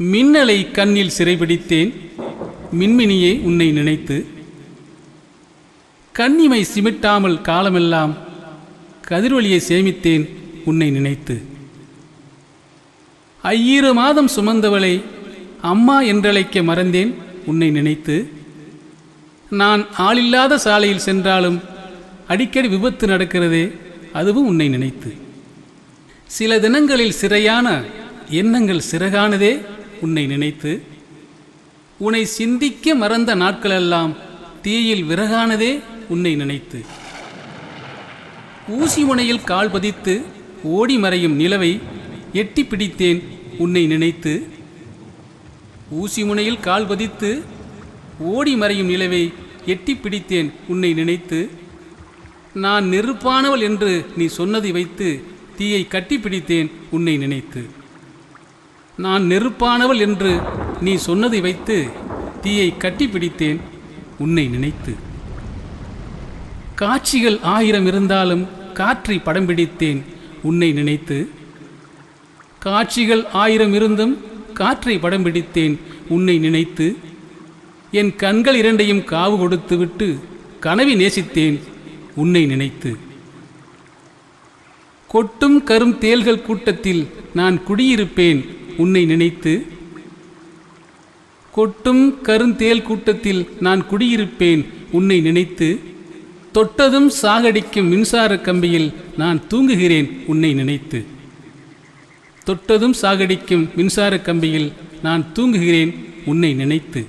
மின்னலை கண்ணில் சிறைபிடித்தேன் மின்மினியே உன்னை நினைத்து. கண்ணிமை சிமிட்டாமல் காலமெல்லாம் கதிரொளியை சேமித்தேன் உன்னை நினைத்து. 5 மாதம் சுமந்தவளை அம்மா என்றழைக்க மறந்தேன் உன்னை நினைத்து. நான் ஆளில்லாத சாலையில் சென்றாலும் அடிக்கடி விபத்து நடக்கிறதே, அதுவும் உன்னை நினைத்து. சில தினங்களில் சிறையான எண்ணங்கள் சிறகானதே உன்னை நினைத்து. உன்னை சிந்திக்க மறந்த நாட்களெல்லாம் தீயில் விறகானதே உன்னை நினைத்து. ஊசி முனையில் கால் பதித்து ஓடி மறையும் நிலவை எட்டி பிடித்தேன் உன்னை நினைத்து. ஊசி முனையில் கால் பதித்து ஓடி மறையும் நிலவை எட்டி பிடித்தேன் உன்னை நினைத்து. நான் நெருப்பானவள் என்று நீ சொன்னதை வைத்து தீயை கட்டி பிடித்தேன் உன்னை நினைத்து. நான் நெருப்பானவள் என்று நீ சொன்னதை வைத்து தீயை கட்டி பிடித்தேன் உன்னை நினைத்து. காட்சிகள் 1000 இருந்தாலும் காற்றை படம் பிடித்தேன் உன்னை நினைத்து. காட்சிகள் 1000 இருந்தும் காற்றை படம் பிடித்தேன் உன்னை நினைத்து. என் கண்கள் 2ஐயும் காவு கொடுத்து விட்டு கனவி நேசித்தேன் உன்னை நினைத்து. கொட்டும் கரும் தேள்கள் கூட்டத்தில் நான் குடியிருப்பேன் உன்னை நினைத்து. கொட்டும் கருந்தேல் கூட்டத்தில் நான் குடியிருப்பேன் உன்னை நினைத்து. தொட்டதும் சாகடிக்கும் மின்சார கம்பியில் நான் தூங்குகிறேன் உன்னை நினைத்து. தொட்டதும் சாகடிக்கும் மின்சார கம்பியில் நான் தூங்குகிறேன் உன்னை நினைத்து.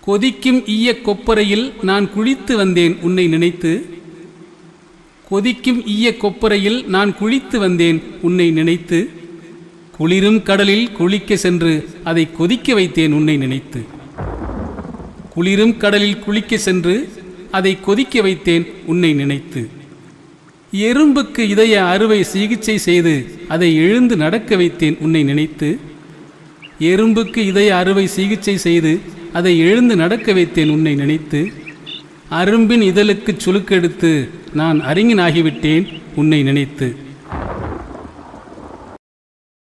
கொதிக்கும் ஈய கொப்பரையில் நான் குளித்து வந்தேன் உன்னை நினைத்து. கொதிக்கும் ஈய கொப்பரையில் நான் குளித்து வந்தேன் உன்னை நினைத்து. குளிரும் கடலில் குளிக்க சென்று அதை கொதிக்க வைத்தேன் உன்னை நினைத்து. குளிரும் கடலில் குளிக்க சென்று அதை கொதிக்க வைத்தேன் உன்னை நினைத்து. எறும்புக்கு இதய அறுவை சிகிச்சை செய்து அதை எழுந்து நடக்க வைத்தேன் உன்னை நினைத்து. எறும்புக்கு இதய அறுவை சிகிச்சை செய்து அதை எழுந்து நடக்க வைத்தேன் உன்னை நினைத்து. அரும்பின் இதழுக்கு சுளுக்கெடுத்து நான் அறிஞனாகிவிட்டேன் உன்னை நினைத்து.